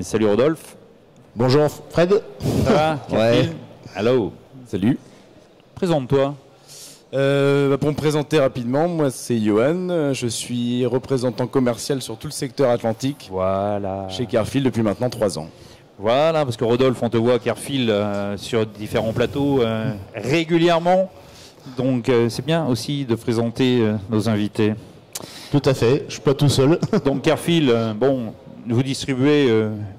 Salut Rodolphe. Bonjour Fred. Ça va? Ouais. Hello. Salut. Présente-toi. Pour me présenter rapidement, moi c'est Johan, je suis représentant commercial sur tout le secteur atlantique Voilà. chez Carfield depuis maintenant 3 ans. Voilà, parce que Rodolphe, on te voit à Carfield sur différents plateaux régulièrement. Donc c'est bien aussi de présenter nos invités. Tout à fait, je suis pas tout seul. Donc Carfield, bon, vous distribuez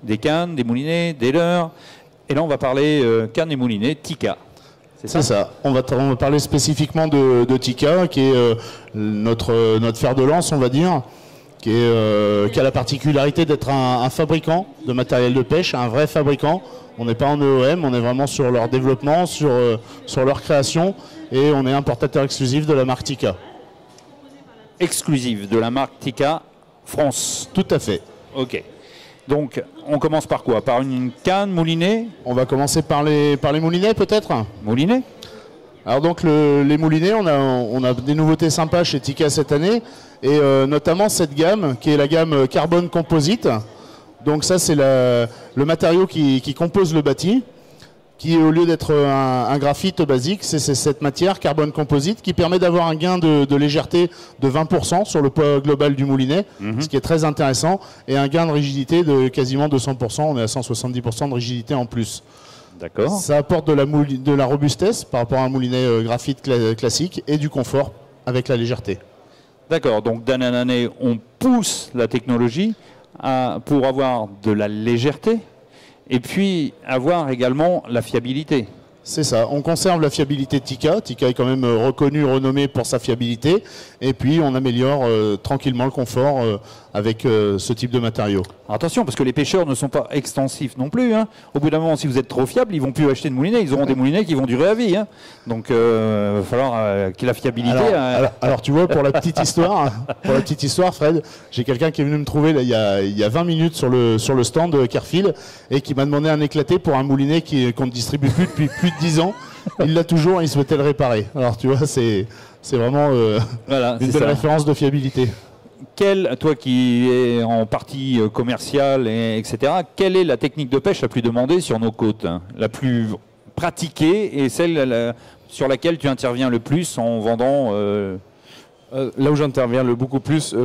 des cannes, des moulinets, des leurres. Et là on va parler cannes et moulinets Tikka. C'est ça. On va parler spécifiquement de Tikka, qui est notre fer de lance, on va dire, qui a la particularité d'être un fabricant de matériel de pêche, un vrai fabricant. On n'est pas en EOM, on est vraiment sur leur développement, sur leur création, et on est importateur exclusif de la marque Tikka. Exclusive de la marque Tikka France. Tout à fait. Ok. Donc, on commence par quoi? Par une canne, moulinet? On va commencer par les moulinets peut-être. Moulinet? Alors donc les moulinets, on a des nouveautés sympas chez Tikka cette année, et notamment cette gamme qui est la gamme Carbone Composite. Donc ça c'est le matériau qui compose le bâti, qui au lieu d'être un graphite basique, c'est cette matière Carbone Composite qui permet d'avoir un gain de légèreté de 20% sur le poids global du moulinet, ce qui est très intéressant, et un gain de rigidité de quasiment 200%, on est à 170% de rigidité en plus. D'accord. Ça apporte de la robustesse par rapport à un moulinet graphite classique et du confort avec la légèreté. D'accord, donc d'année en année, on pousse la technologie pour avoir de la légèreté et puis avoir également la fiabilité. C'est ça, on conserve la fiabilité de Tikka. Tikka est quand même reconnu, renommé pour sa fiabilité. Et puis on améliore tranquillement le confort avec ce type de matériaux. Alors attention, parce que les pêcheurs ne sont pas extensifs non plus. Hein. Au bout d'un moment, si vous êtes trop fiable, ils vont plus acheter de moulinets. Ils auront des moulinets qui vont durer à vie. Hein. Donc il va falloir qu'il y ait la fiabilité. Alors tu vois, pour la petite histoire, Fred, j'ai quelqu'un qui est venu me trouver là, il y a 20 minutes sur le stand de Carfield et qui m'a demandé un éclaté pour un moulinet qu'on ne distribue plus depuis plus de 10 ans. Il l'a toujours et il souhaitait le réparer. Alors tu vois, c'est vraiment voilà, une belle référence de fiabilité. Toi qui es en partie commerciale, etc., quelle est la technique de pêche la plus demandée sur nos côtes, hein, la plus pratiquée et celle sur laquelle tu interviens le plus en vendant Là où j'interviens beaucoup plus,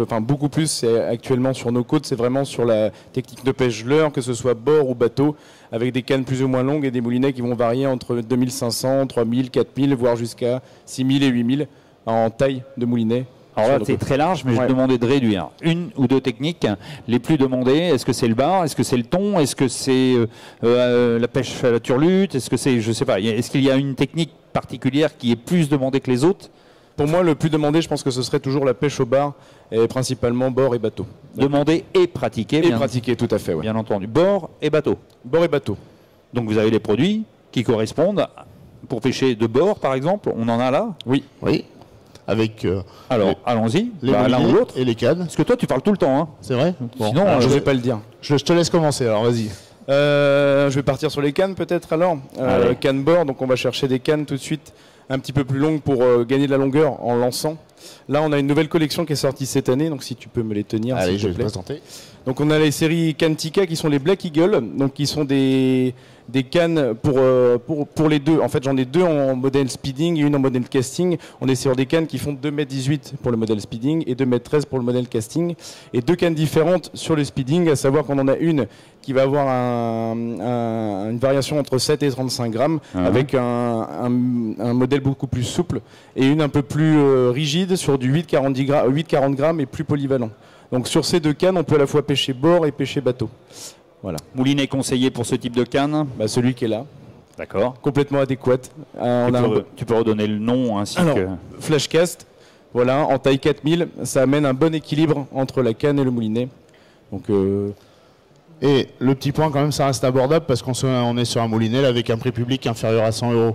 c'est actuellement sur nos côtes, c'est vraiment sur la technique de pêche leurre, que ce soit bord ou bateau, avec des cannes plus ou moins longues et des moulinets qui vont varier entre 2500, 3000, 4000, voire jusqu'à 6000 et 8000 en taille de moulinet. Alors là, c'est très large, mais je demandais de réduire. Une ou deux techniques les plus demandées. Est-ce que c'est le bar? Est-ce que c'est le thon? Est-ce que c'est la pêche à la turlute? Est-ce que c'est, je sais pas, est-ce qu'il y a une technique particulière qui est plus demandée que les autres? Pour moi, le plus demandé, je pense que ce serait toujours la pêche au bar, et principalement bord et bateau. Demandé et pratiqué. Et pratiqué, tout à fait, oui. Bien entendu. Bord et bateau. Bord et bateau. Donc vous avez les produits qui correspondent pour pêcher de bord, par exemple. On en a là? Oui. Oui. Avec alors, allons-y, l'un ou l'autre et les cannes. Parce que toi, tu parles tout le temps. Hein. C'est vrai bon. Sinon, je ne vais pas le dire. Je te laisse commencer, alors vas-y. Je vais partir sur les cannes peut-être alors. Canne bord, donc on va chercher des cannes tout de suite un petit peu plus longues pour gagner de la longueur en lançant. Là, on a une nouvelle collection qui est sortie cette année, donc si tu peux me les tenir. Allez, je vais te présenter. Donc on a les séries cannes Tikka qui sont les Black Eagle, donc qui sont des cannes pour les deux. En fait, j'en ai deux en modèle speeding et une en modèle casting. On est sur des cannes qui font 2,18 m pour le modèle speeding et 2,13 m pour le modèle casting. Et deux cannes différentes sur le speeding, à savoir qu'on en a une qui va avoir une variation entre 7 et 35 grammes avec un modèle beaucoup plus souple et une un peu plus rigide sur du 8,40 grammes et plus polyvalent. Donc sur ces deux cannes, on peut à la fois pêcher bord et pêcher bateau. Voilà. Moulinet conseillé pour ce type de canne? Celui qui est là. D'accord. Complètement adéquat. Tu peux redonner le nom ainsi que... Flashcast, voilà, en taille 4000, ça amène un bon équilibre entre la canne et le moulinet. Donc, et le petit point quand même, ça reste abordable parce qu'on est sur un moulinet là, avec un prix public inférieur à 100 €.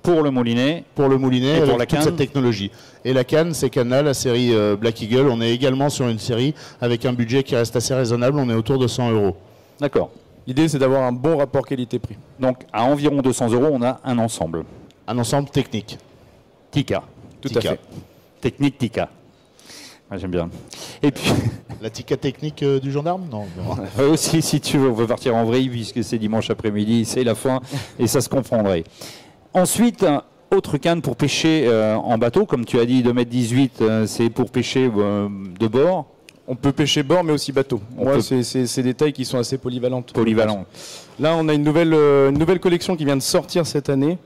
Pour le moulinet et avec pour toute cette technologie. Et la canne, c'est Canna, la série Black Eagle. On est également sur une série avec un budget qui reste assez raisonnable. On est autour de 100 €. D'accord. L'idée, c'est d'avoir un bon rapport qualité-prix. Donc, à environ 200 €, on a un ensemble. Un ensemble technique. Tikka. Tout à fait. Technique Tikka. Ouais, j'aime bien. Et puis La Tikka technique du gendarme? Non. aussi, si tu veux, on peut partir en vrille puisque c'est dimanche après-midi, c'est la fin et ça se comprendrait. Ensuite, autre canne pour pêcher en bateau, comme tu as dit, 2,18 m, c'est pour pêcher de bord. On peut pêcher bord, mais aussi bateau. C'est des tailles qui sont assez polyvalentes. Là, on a une nouvelle collection qui vient de sortir cette année.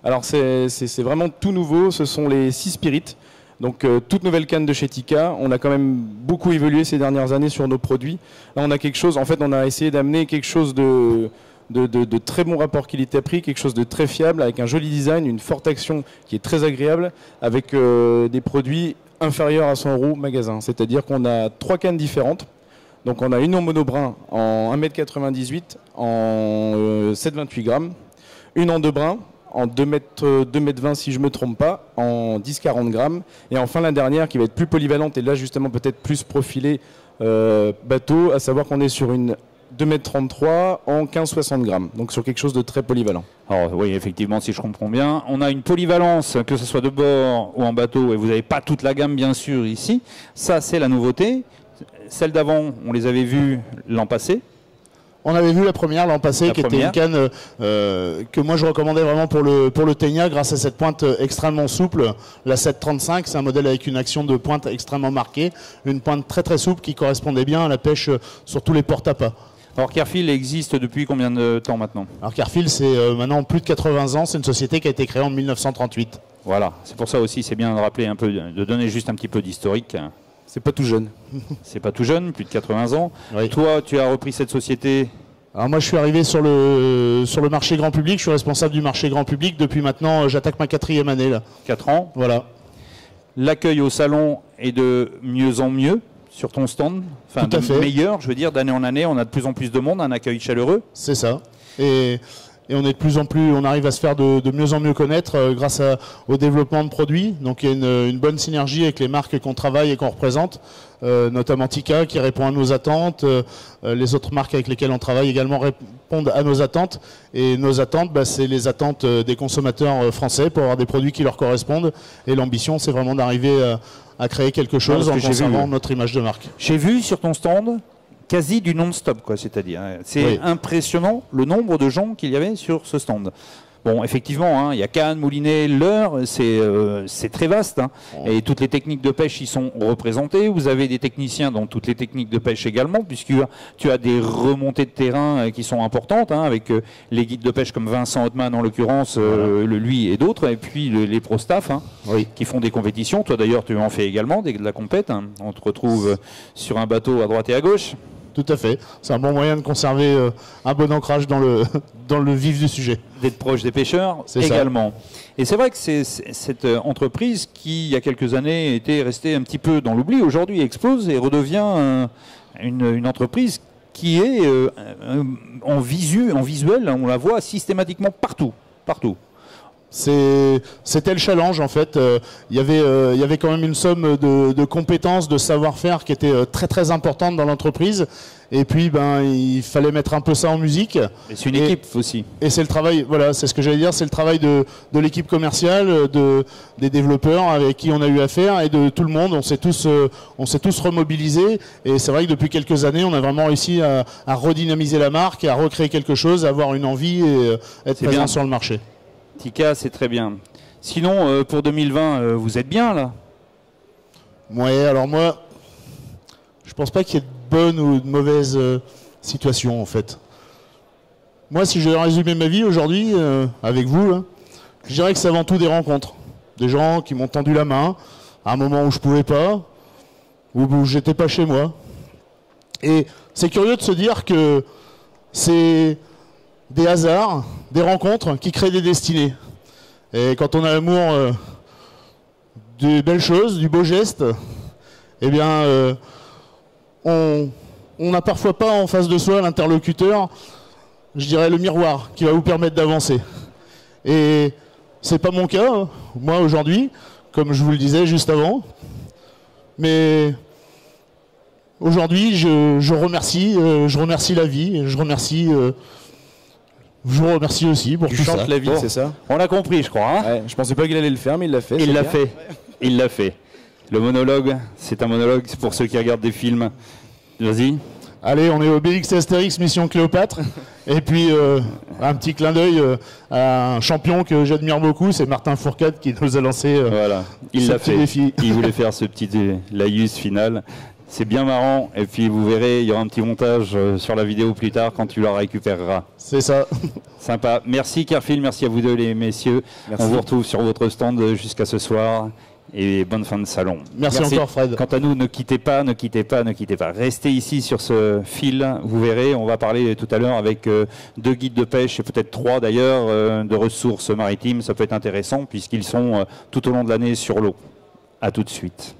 Alors, c'est vraiment tout nouveau. Ce sont les 6 Spirit. Donc, toute nouvelle canne de chez Tikka. On a quand même beaucoup évolué ces dernières années sur nos produits. Là, on a quelque chose. En fait, on a essayé d'amener quelque chose de très bon rapport qualité-prix, quelque chose de très fiable, avec un joli design, une forte action qui est très agréable, avec des produits inférieurs à 100 € magasin. C'est-à-dire qu'on a 3 cannes différentes. Donc on a une en monobrin en 1,98 m en 7,28 grammes, une en 2 brins en 2,20 m si je ne me trompe pas, en 10,40 grammes, et enfin la dernière qui va être plus polyvalente et là justement peut-être plus profilée bateau, à savoir qu'on est sur une 2,33 m en 15,60 grammes, donc sur quelque chose de très polyvalent. Alors oui, effectivement, si je comprends bien, on a une polyvalence, que ce soit de bord ou en bateau, et vous n'avez pas toute la gamme bien sûr ici. Ça, c'est la nouveauté. Celle d'avant, on les avait vues l'an passé. On avait vu la première l'an passé, qui était une canne que moi je recommandais vraiment pour le Tegna, grâce à cette pointe extrêmement souple. La 735, c'est un modèle avec une action de pointe extrêmement marquée, une pointe très très souple qui correspondait bien à la pêche sur tous les porte-à-pas. Alors Cairfield existe depuis combien de temps maintenant? Alors Cairfield, c'est maintenant plus de 80 ans, c'est une société qui a été créée en 1938. Voilà, c'est pour ça aussi, c'est bien de rappeler un peu, de donner juste un petit peu d'historique. C'est pas tout jeune. C'est pas tout jeune, plus de 80 ans. Oui. Toi, tu as repris cette société? Alors moi, je suis arrivé sur le marché grand public, je suis responsable du marché grand public depuis maintenant, j'attaque ma 4e année là. 4 ans. Voilà. L'accueil au salon est de mieux en mieux sur ton stand, enfin tout à fait. Meilleur, je veux dire, d'année en année, on a de plus en plus de monde, un accueil chaleureux. C'est ça. Et on est de plus en plus, on arrive à se faire de mieux en mieux connaître grâce au développement de produits. Donc il y a une bonne synergie avec les marques qu'on travaille et qu'on représente, notamment Tikka qui répond à nos attentes. Les autres marques avec lesquelles on travaille également répondent à nos attentes. Et nos attentes, c'est les attentes des consommateurs français pour avoir des produits qui leur correspondent. Et l'ambition, c'est vraiment d'arriver à créer quelque chose en conservant notre image de marque. J'ai vu sur ton stand quasi du non-stop, quoi, c'est-à-dire. C'est impressionnant le nombre de gens qu'il y avait sur ce stand. Bon, effectivement, il y a Cannes, Moulinet, Leurre, c'est très vaste. Et toutes les techniques de pêche y sont représentées. Vous avez des techniciens dans toutes les techniques de pêche également, puisque tu as des remontées de terrain qui sont importantes, avec les guides de pêche comme Vincent Hotman en l'occurrence, lui et d'autres, et puis les pro-staff qui font des compétitions. Toi d'ailleurs, tu en fais également de la compète. On te retrouve sur un bateau à droite et à gauche. Tout à fait. C'est un bon moyen de conserver un bon ancrage dans le vif du sujet. D'être proche des pêcheurs également. Et c'est vrai que c'est cette entreprise qui, il y a quelques années, était restée un petit peu dans l'oubli, aujourd'hui explose et redevient une entreprise qui est en visuel, on la voit systématiquement partout. C'était le challenge en fait. Il y avait quand même une somme de compétences, de savoir-faire qui était très très importante dans l'entreprise. Et puis il fallait mettre un peu ça en musique. Et c'est une équipe aussi. Et c'est le travail, voilà, c'est ce que j'allais dire, c'est le travail de l'équipe commerciale, des développeurs avec qui on a eu affaire et de tout le monde. On s'est tous remobilisés. Et c'est vrai que depuis quelques années, on a vraiment réussi à redynamiser la marque, à recréer quelque chose, à avoir une envie et être présent sur le marché. Tikka, c'est très bien. Sinon, pour 2020, vous êtes bien là? Ouais, alors moi, je pense pas qu'il y ait de bonne ou de mauvaise situation en fait. Moi, si je devais résumer ma vie aujourd'hui avec vous, là, je dirais que c'est avant tout des rencontres. Des gens qui m'ont tendu la main à un moment où je pouvais pas, où j'étais pas chez moi. Et c'est curieux de se dire que c'est des hasards, des rencontres qui créent des destinées. Et quand on a l'amour des belles choses, du beau geste, eh bien, on n'a parfois pas en face de soi l'interlocuteur, je dirais le miroir, qui va vous permettre d'avancer. Et c'est pas mon cas, moi aujourd'hui, comme je vous le disais juste avant, mais aujourd'hui, je remercie la vie, je vous remercie aussi pour tout ça. Tu chantes la vie, c'est ça? On l'a compris, je crois. Je pensais pas qu'il allait le faire, mais il l'a fait. Il l'a fait. Le monologue, c'est un monologue pour ceux qui regardent des films. Vas-y. Allez, on est au BX Astérix Mission Cléopâtre. Et puis, un petit clin d'œil à un champion que j'admire beaucoup, c'est Martin Fourcade qui nous a lancé voilà. Il l'a fait. défi. Il voulait faire ce petit laïus final. C'est bien marrant. Et puis, vous verrez, il y aura un petit montage sur la vidéo plus tard quand tu la récupéreras. C'est ça. Sympa. Merci Carrefour, merci à vous deux les messieurs. Merci. On vous retrouve sur votre stand jusqu'à ce soir. Et bonne fin de salon. Merci encore, Fred. Quant à nous, ne quittez pas, ne quittez pas, ne quittez pas. Restez ici sur ce fil. Vous verrez, on va parler tout à l'heure avec 2 guides de pêche et peut-être 3 d'ailleurs de ressources maritimes. Ça peut être intéressant puisqu'ils sont tout au long de l'année sur l'eau. À tout de suite.